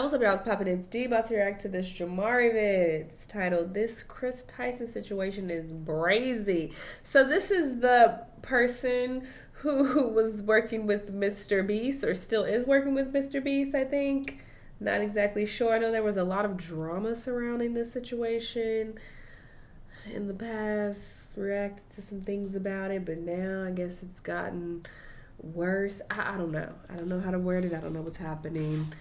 What's up, y'all? It's Poppin' It's D. About to react to this Jamari vid. It's titled "This Kris Tyson Situation is Brazy." So this is the person who was working with Mr. Beast, or still is working with Mr. Beast, I think. Not exactly sure. I know there was a lot of drama surrounding this situation in the past. Reacted to some things about it, but now I guess it's gotten worse. I don't know. I don't know how to word it. I don't know what's happening.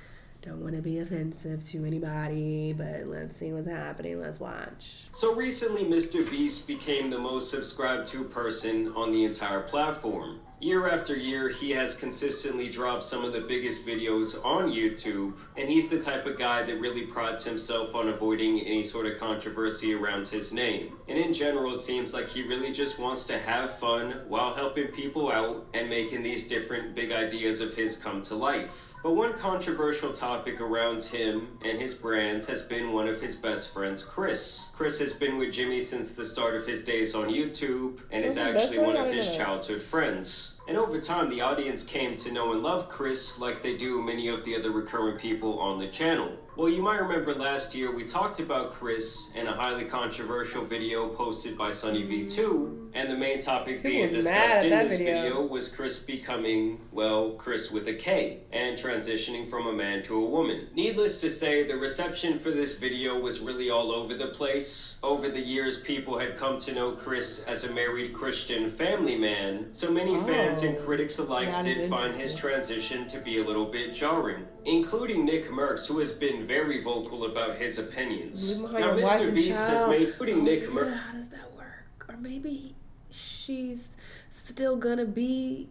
Don't want to be offensive to anybody, but let's see what's happening. Let's watch. So recently, Mr. Beast became the most subscribed to person on the entire platform. Year after year, he has consistently dropped some of the biggest videos on YouTube, and he's the type of guy that really prides himself on avoiding any sort of controversy around his name. And in general, it seems like he really just wants to have fun while helping people out and making these different big ideas of his come to life. But one controversial topic around him and his brand has been one of his best friends, Kris. Kris has been with Jimmy since the start of his days on YouTube and is actually one of his childhood friends. And over time, the audience came to know and love Kris like they do many of the other recurrent people on the channel. Well, you might remember last year we talked about Kris in a highly controversial video posted by Sunny V2, and the main topic being discussed in this video was Kris becoming, well, Kris with a K, and transitioning from a man to a woman. Needless to say, the reception for this video was really all over the place. Over the years, people had come to know Kris as a married Christian family man, so many fans and critics alike did find his transition to be a little bit jarring, including Nick Merckx, who has been very vocal about his opinions. Now, Mr. Beast has made putting Nick Merckx... How does that work? Or maybe she's still gonna be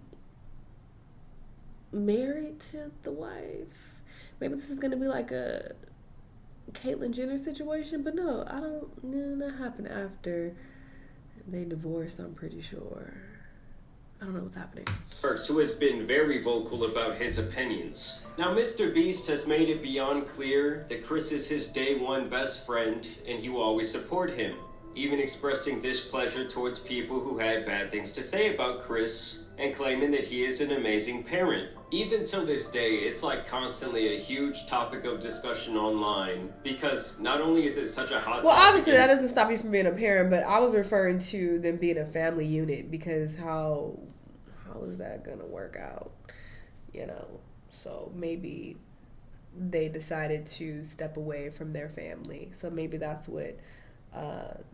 married to the wife. Maybe this is gonna be like a Caitlyn Jenner situation, but no, I don't. No, that happened after they divorced, I'm pretty sure. I don't know what's happening. Who has been very vocal about his opinions. Now, Mr. Beast has made it beyond clear that Kris is his day one best friend and he will always support him, even expressing displeasure towards people who had bad things to say about Kris and claiming that he is an amazing parent. Even till this day, it's like constantly a huge topic of discussion online, because not only is it such a hot topic... Well, obviously that doesn't stop you from being a parent, but I was referring to them being a family unit, because how is that gonna work out, you know? So maybe they decided to step away from their family, so maybe that's what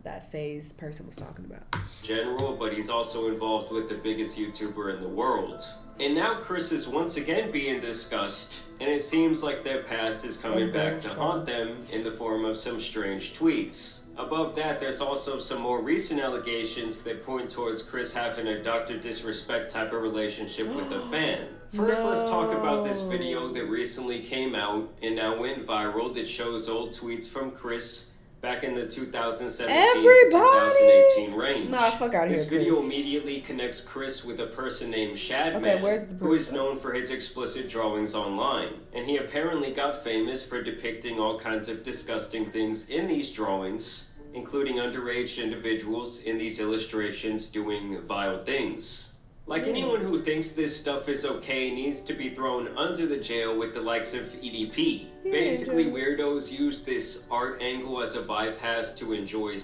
that phase person was talking about. General, but he's also involved with the biggest YouTuber in the world. And now Kris is once again being discussed, and it seems like their past is coming back to haunt them in the form of some strange tweets. Above that, there's also some more recent allegations that point towards Kris having a Dr. Disrespect type of relationship with a fan. First, let's talk about this video that recently came out and now went viral that shows old tweets from Kris back in the 2017 to 2018 range. Nah, fuck out of here, This video immediately connects Kris with a person named Shadman, who is known for his explicit drawings online. And he apparently got famous for depicting all kinds of disgusting things in these drawings, including underage individuals in these illustrations doing vile things. Like, anyone who thinks this stuff is okay needs to be thrown under the jail with the likes of EDP. Basically, weirdos use this art angle as a bypass to enjoy,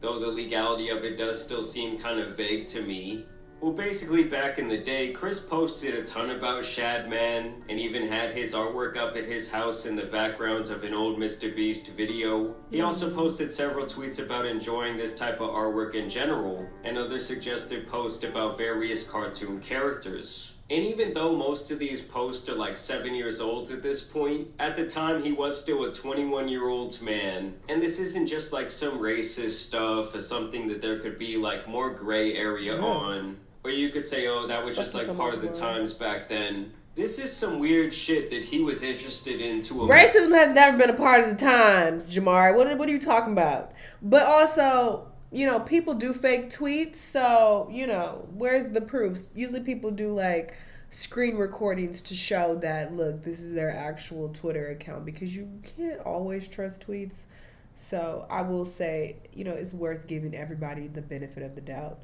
though the legality of it does still seem kind of vague to me. Well, basically, back in the day, Kris posted a ton about Shadman and even had his artwork up at his house in the background of an old Mr. Beast video. He also posted several tweets about enjoying this type of artwork in general, and other suggested posts about various cartoon characters. And even though most of these posts are like 7 years old at this point, at the time he was still a 21-year-old man. And this isn't just like some racist stuff or something that there could be like more gray area on. Or you could say, oh, that was just like part of the times back then. This is some weird shit that he was interested in to... Racism has never been a part of the times, Jamari. What are you talking about? But also, you know, people do fake tweets, so, you know, where's the proof? Usually people do like screen recordings to show that, look, this is their actual Twitter account, because you can't always trust tweets. So I will say, you know, it's worth giving everybody the benefit of the doubt.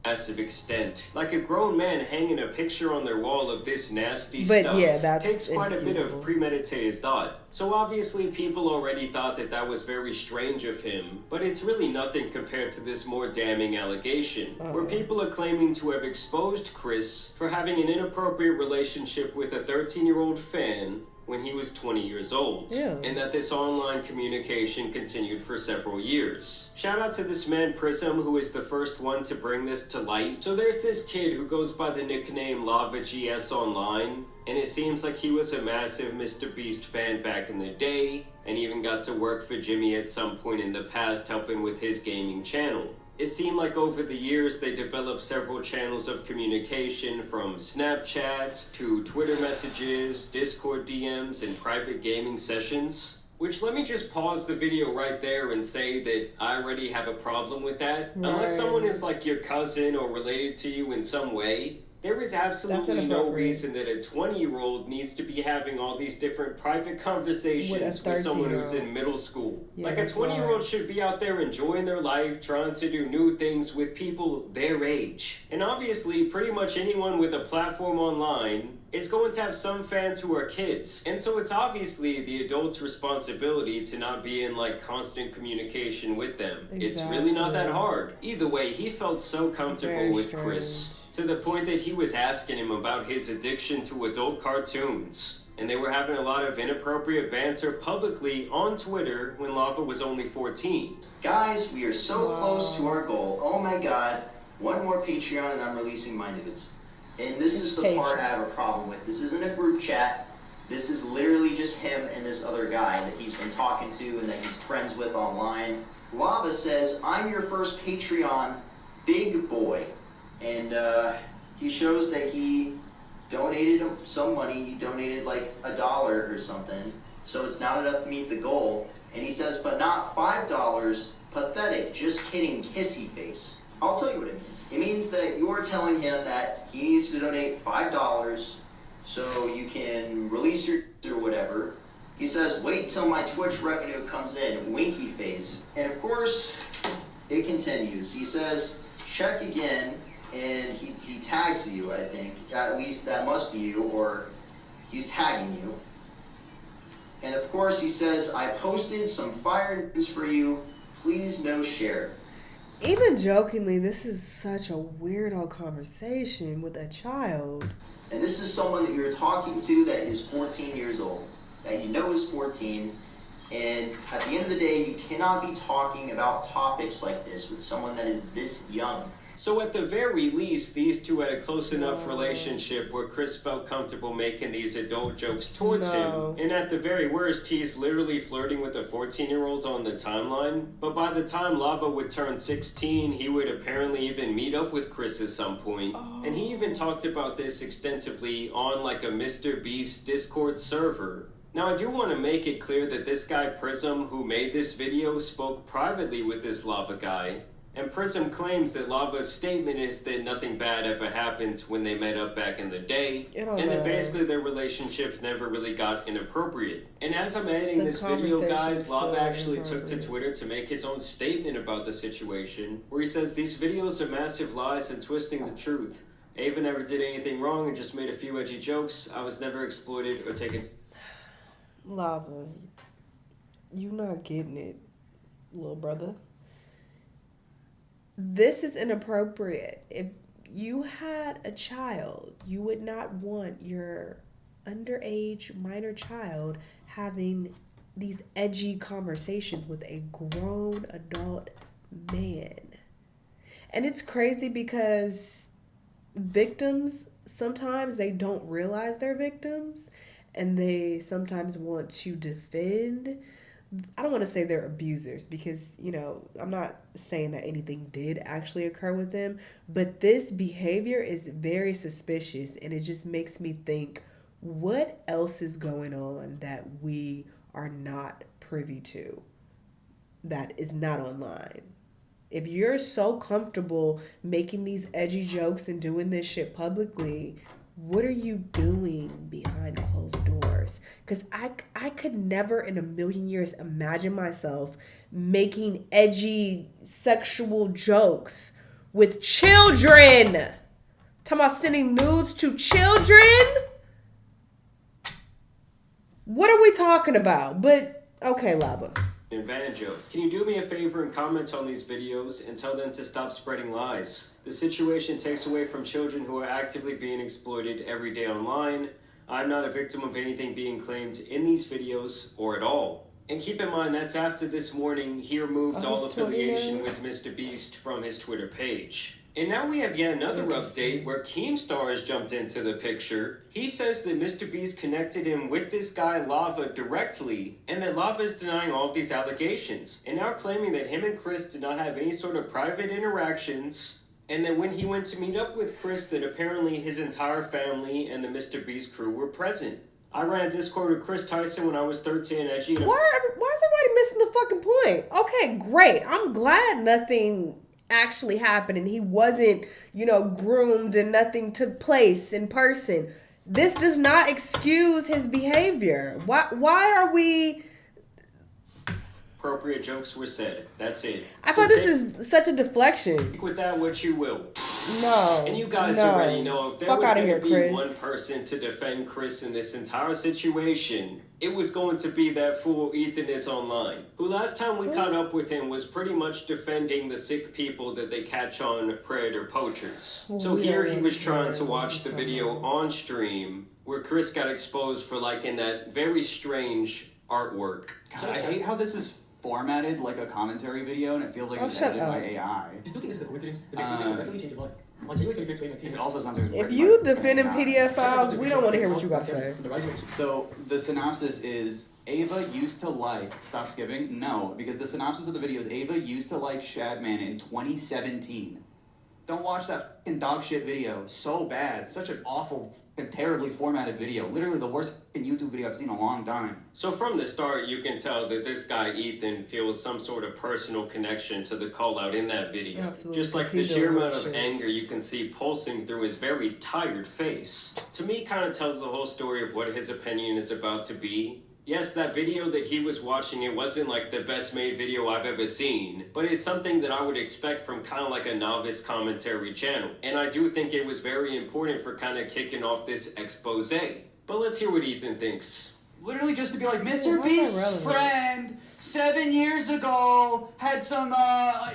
massive extent. Like a grown man hanging a picture on their wall of this nasty But stuff yeah, that's takes quite a bit of inexcusable. premeditated thought. So obviously people already thought that that was very strange of him, but it's really nothing compared to this more damning allegation, where people are claiming to have exposed Kris for having an inappropriate relationship with a 13-year-old fan when he was 20 years old, and that this online communication continued for several years. Shout out to this man Prism, who is the first one to bring this to light. So there's this kid who goes by the nickname LavaGS online, and it seems like he was a massive Mr. Beast fan back in the day, and even got to work for Jimmy at some point in the past helping with his gaming channel. It seemed like over the years they developed several channels of communication, from Snapchats to Twitter messages, Discord DMs, and private gaming sessions. Which, let me just pause the video right there and say that I already have a problem with that. Right. Unless someone is like your cousin or related to you in some way, there is absolutely no reason that a 20-year-old needs to be having all these different private conversations with someone who's in middle school. Yeah, like a 20-year-old should be out there enjoying their life, trying to do new things with people their age. And obviously, pretty much anyone with a platform online is going to have some fans who are kids. And so it's obviously the adult's responsibility to not be in like constant communication with them. Exactly. It's really not that hard. Either way, he felt so comfortable with Kris, to the point that he was asking him about his addiction to adult cartoons. And they were having a lot of inappropriate banter publicly on Twitter when Lava was only 14. Guys, we are so close to our goal. Oh my god, one more Patreon and I'm releasing my nudes. And this is the part I have a problem with. This isn't a group chat. This is literally just him and this other guy that he's been talking to and that he's friends with online. Lava says, I'm your first Patreon big boy. And he shows that he donated some money. He donated like $1 or something. So it's not enough to meet the goal. And he says, but not $5. Pathetic. Just kidding. Kissy face. I'll tell you what it means. It means that you're telling him that he needs to donate $5 so you can release your or whatever. He says, wait till my Twitch revenue comes in. Winky face. And of course, it continues. He says, check again. And he tags you, I think. At least that must be you, or he's tagging you. And of course he says, I posted some fire news for you. Please no share. Even jokingly, this is such a weirdo conversation with a child. And this is someone that you're talking to that is 14 years old. That you know is 14. And at the end of the day, you cannot be talking about topics like this with someone that is this young. So at the very least, these two had a close enough relationship where Kris felt comfortable making these adult jokes towards him. And at the very worst, he's literally flirting with a 14-year-old on the timeline. But by the time Lava would turn 16, he would apparently even meet up with Kris at some point. And he even talked about this extensively on like a Mr. Beast Discord server. Now, I do want to make it clear that this guy Prism, who made this video, spoke privately with this Lava guy. And Prism claims that Lava's statement is that nothing bad ever happened when they met up back in the day, and that basically their relationship never really got inappropriate. And as I'm editing this video, guys, Lava actually took to Twitter to make his own statement about the situation, where he says these videos are massive lies and twisting the truth. Ava never did anything wrong and just made a few edgy jokes. I was never exploited or taken. Lava, you not getting it, little brother. This is inappropriate. If you had a child, you would not want your underage minor child having these edgy conversations with a grown adult man. And it's crazy because victims, sometimes they don't realize they're victims and they sometimes want to defend. I don't want to say they're abusers because, you know, I'm not saying that anything did actually occur with them, but this behavior is very suspicious and it just makes me think, what else is going on that we are not privy to that is not online? If you're so comfortable making these edgy jokes and doing this shit publicly, what are you doing behind closed doors? Because I could never in a million years imagine myself making edgy sexual jokes with children. Talking about sending nudes to children? What are we talking about? But, okay, Lava. Advantage of. Can you do me a favor and comment on these videos and tell them to stop spreading lies? The situation takes away from children who are actively being exploited every day online. I'm not a victim of anything being claimed in these videos or at all. And keep in mind, that's after this morning he removed all affiliation with Mr. Beast from his Twitter page. And now we have yet another update where Keemstar has jumped into the picture. He says that Mr. Beast connected him with this guy Lava directly, and that Lava is denying all of these allegations, and now claiming that him and Kris did not have any sort of private interactions, and that when he went to meet up with Kris, that apparently his entire family and the Mr. Beast crew were present. I ran a Discord with Kris Tyson when I was 13 and edgy. Why is everybody missing the fucking point? Okay, great. I'm glad nothing actually happened and he wasn't, groomed and nothing took place in person. This does not excuse his behavior. Why are we... Appropriate jokes were said. That's it. I thought this is such a deflection. Take with that what you will. No. And you guys already know if there was going to be Kris. one person to defend Kris in this entire situation, it was going to be that fool Ethan is online, who last time we caught up with him was pretty much defending the sick people that they catch on predator poachers. So here he was trying to watch the video on stream where Kris got exposed for in that very strange artwork. God, I hate how this is formatted like a commentary video and it feels like it's edited by AI. You still think this is a coincidence? The next season will definitely change your mind. On January 25th, 2019. It also sounds like if you defending PDF files, we don't want to hear what you got to say. So the synopsis is Ava used to like... Stop skipping? No, because the synopsis of the video is Ava used to like Shadman in 2017. Don't watch that fucking dog shit video. So bad. Such an awful and terribly formatted video. Literally the worst YouTube video I've seen in a long time. So from the start, you can tell that this guy, Ethan, feels some sort of personal connection to the call-out in that video. Absolutely. Just like the sheer amount of anger you can see pulsing through his very tired face. To me, kind of tells the whole story of what his opinion is about to be. Yes, that video that he was watching, it wasn't the best made video I've ever seen, but it's something that I would expect from kind of a novice commentary channel. And I do think it was very important for kind of kicking off this expose. But let's hear what Ethan thinks. Literally just to be like, Mr. Beast's friend 7 years ago had some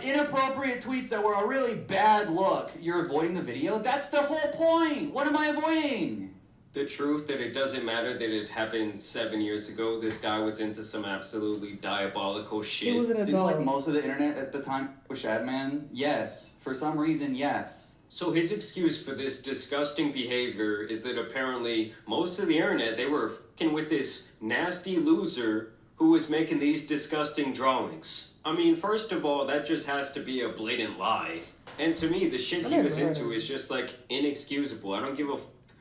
inappropriate tweets that were a really bad look. You're avoiding the video? That's the whole point. What am I avoiding? The truth that it doesn't matter that it happened 7 years ago. This guy was into some absolutely diabolical shit. He was an adult. Didn't most of the internet at the time was Shadman? Yes. For some reason, yes. So his excuse for this disgusting behavior is that apparently most of the internet, they were f***ing with this nasty loser who was making these disgusting drawings. I mean, first of all, that just has to be a blatant lie. And to me, the shit he was into is just inexcusable. I don't give a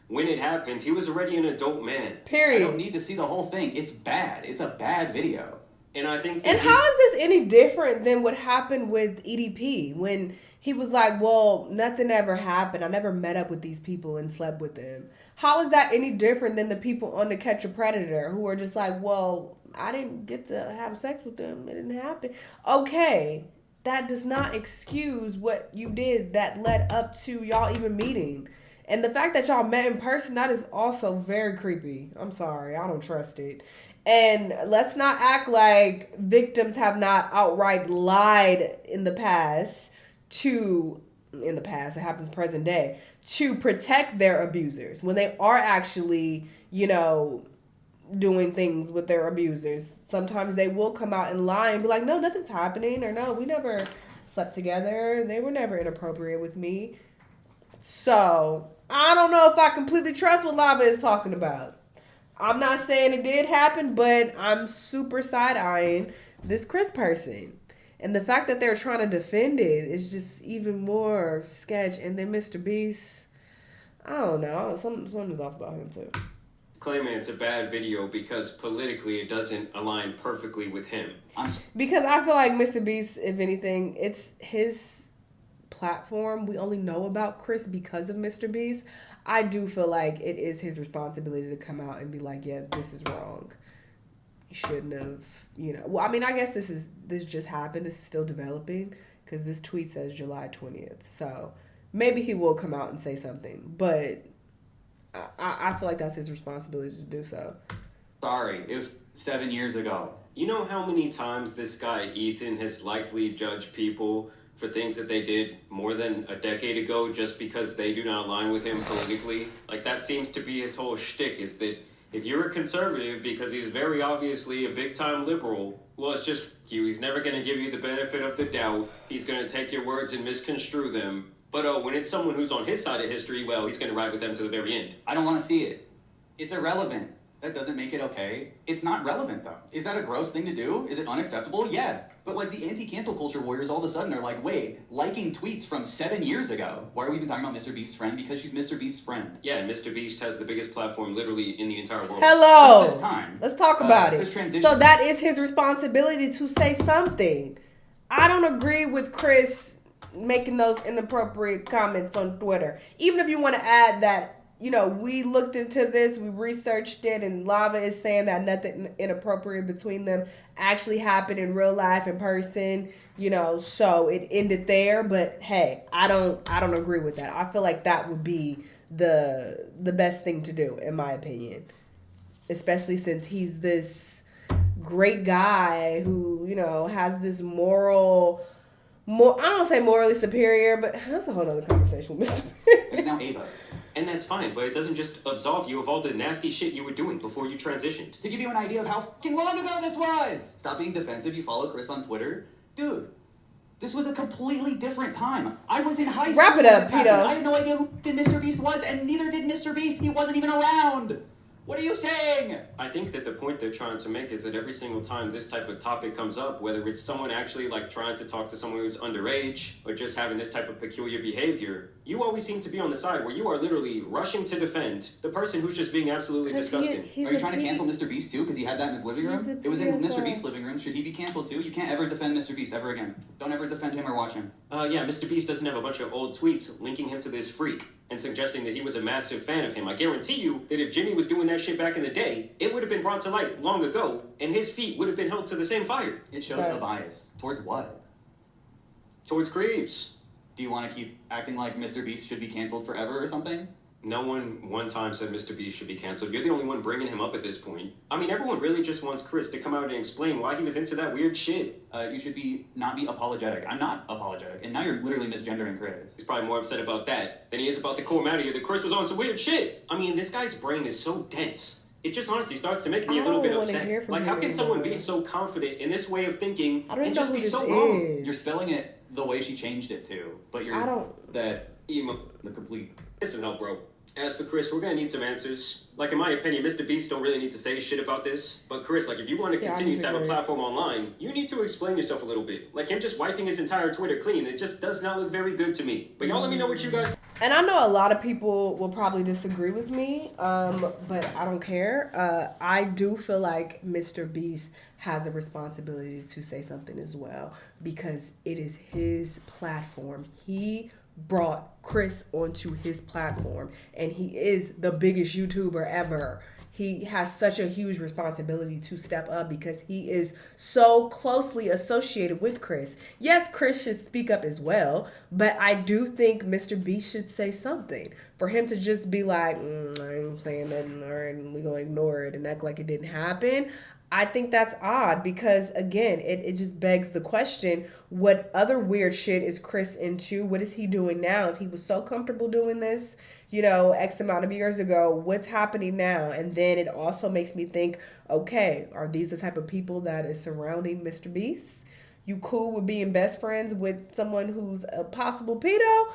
when it happened, he was already an adult man. Period. I don't need to see the whole thing. It's bad. It's a bad video. And I think... And how is this any different than what happened with EDP? When he was like, well, nothing ever happened. I never met up with these people and slept with them. How is that any different than the people on To Catch a Predator who are just like, well, I didn't get to have sex with them. It didn't happen. Okay. That does not excuse what you did that led up to y'all even meeting. And the fact that y'all met in person, that is also very creepy. I'm sorry. I don't trust it. And let's not act like victims have not outright lied in the past, it happens present day, to protect their abusers when they are actually, doing things with their abusers. Sometimes they will come out and lie and be like, no, nothing's happening, or no, we never slept together. They were never inappropriate with me. So I don't know if I completely trust what Lava is talking about. I'm not saying it did happen, but I'm super side-eyeing this Kris person. And the fact that they're trying to defend it is just even more sketch. And then Mr. Beast, I don't know. Something's off about him, too. Claiming it's a bad video because politically it doesn't align perfectly with him. Because I feel like Mr. Beast, if anything, it's his platform. We only know about Kris because of Mr. Beast. I do feel like it is his responsibility to come out and be like, yeah, this is wrong. You shouldn't have, Well, I mean, I guess this just happened. This is still developing. because this tweet says July 20th. So maybe he will come out and say something, but I feel like that's his responsibility to do so. Sorry, it was 7 years ago. You know how many times this guy Ethan has likely judged people for things that they did more than a decade ago just because they do not align with him politically? Like, that seems to be his whole shtick, is that if you're a conservative, because he's very obviously a big-time liberal, well, it's just you. He's never going to give you the benefit of the doubt. He's going to take your words and misconstrue them. But when it's someone who's on his side of history, well, he's going to ride with them to the very end. I don't want to see it. It's irrelevant. That doesn't make it okay. It's not relevant, though. Is that a gross thing to do? Is it unacceptable? Yeah. But, like, the anti-cancel culture warriors all of a sudden are like, wait, liking tweets from 7 years ago. Why are we even talking about Mr. Beast's friend? Because she's Mr. Beast's friend. Yeah, and Mr. Beast has the biggest platform literally in the entire world. Hello. Since this time. Let's talk about it. Transition. So that is his responsibility to say something. I don't agree with Kris making those inappropriate comments on Twitter. Even if you want to add that, you know, we looked into this, we researched it, and Lava is saying that nothing inappropriate between them actually happened in real life, in person, you know, so it ended there. But hey, I don't agree with that. I feel like that would be the best thing to do, in my opinion. Especially since he's this great guy who, you know, has this I don't want to say morally superior, but that's a whole other conversation with Mr. There's now Ava. And that's fine, but it doesn't just absolve you of all the nasty shit you were doing before you transitioned. To give you an idea of how fucking long ago this was! Stop being defensive. You follow Kris on Twitter. Dude, this was a completely different time. I was in high school. Wrap it up, Pito. I had no idea who Mr. Beast was, and neither did Mr. Beast. He wasn't even around. What are you saying? I think that the point they're trying to make is that every single time this type of topic comes up, whether it's someone actually like trying to talk to someone who's underage or just having this type of peculiar behavior, you always seem to be on the side where you are literally rushing to defend the person who's just being absolutely disgusting. Are you trying to cancel Mr. Beast too? Because he had that in his living room? It was in Mr. Beast's living room. Should he be canceled too? You can't ever defend Mr. Beast ever again. Don't ever defend him or watch him. Yeah, Mr. Beast doesn't have a bunch of old tweets linking him to this freak and suggesting that he was a massive fan of him. I guarantee you that if Jimmy was doing that shit back in the day, it would have been brought to light long ago, and his feet would have been held to the same fire. It shows the bias. Towards what? Towards creeps. Do you want to keep acting like Mr. Beast should be canceled forever or something? No one time said Mr. Beast should be canceled. You're the only one bringing him up at this point. I mean, everyone really just wants Kris to come out and explain why he was into that weird shit. You should not be apologetic. I'm not apologetic. And now you're literally misgendering Kris. He's probably more upset about that than he is about the core matter that Kris was on some weird shit. I mean, this guy's brain is so dense. It just honestly starts to make me a little bit upset. Like, how can someone be so confident in this way of thinking and just be so wrong? You're spelling it the way she changed it to, but the complete. Listen, help, bro. As for Kris, we're gonna need some answers. Like, in my opinion, Mr. Beast don't really need to say shit about this. But Kris, like, if you want to continue to have a platform online, you need to explain yourself a little bit. Like, him just wiping his entire Twitter clean, it just does not look very good to me. But y'all let me know what you guys... And I know a lot of people will probably disagree with me, but I don't care. I do feel like Mr. Beast has a responsibility to say something as well, because it is his platform. He brought Kris onto his platform, and he is the biggest YouTuber ever. He has such a huge responsibility to step up because he is so closely associated with Kris. Yes, Kris should speak up as well, but I do think Mr. Beast should say something. For him to just be like, I ain't saying nothing, or we're going to ignore it and act like it didn't happen, I think that's odd because, again, it just begs the question, what other weird shit is Kris into? What is he doing now? If he was so comfortable doing this, you know, X amount of years ago, what's happening now? And then it also makes me think, okay, are these the type of people that is surrounding Mr. Beast? You cool with being best friends with someone who's a possible pedo?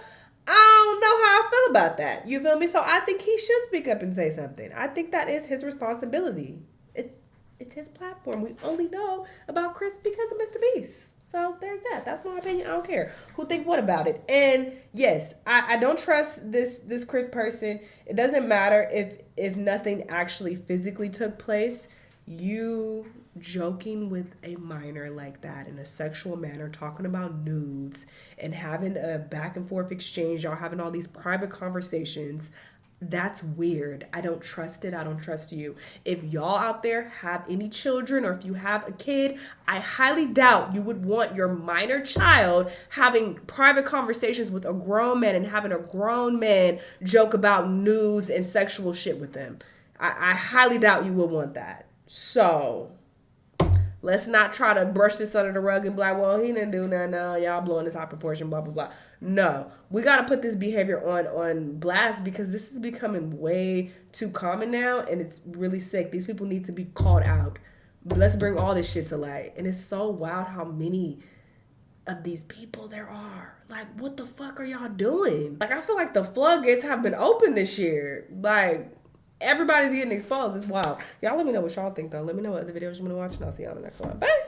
I don't know how I feel about that. You feel me? So I think he should speak up and say something. I think that is his responsibility. It's his platform. We only know about Kris because of Mr. Beast. So there's that. That's my opinion. I don't care who think what about it. And yes, I don't trust this Kris person. It doesn't matter if nothing actually physically took place. You joking with a minor like that in a sexual manner, talking about nudes and having a back and forth exchange, y'all having all these private conversations. That's weird. I don't trust it. I don't trust you. If y'all out there have any children or if you have a kid, I highly doubt you would want your minor child having private conversations with a grown man and having a grown man joke about news and sexual shit with them. I highly doubt you would want that. So let's not try to brush this under the rug and be like, well, he didn't do nothing. No, y'all blowing this out proportion, blah, blah, blah. No, we got to put this behavior on blast because this is becoming way too common now and it's really sick. These people need to be called out. But let's bring all this shit to light. And it's so wild how many of these people there are. Like, what the fuck are y'all doing? Like, I feel like the floodgates have been open this year. Like, everybody's getting exposed. It's wild. Y'all let me know what y'all think, though. Let me know what other videos you want to watch, and I'll see y'all on the next one. Bye.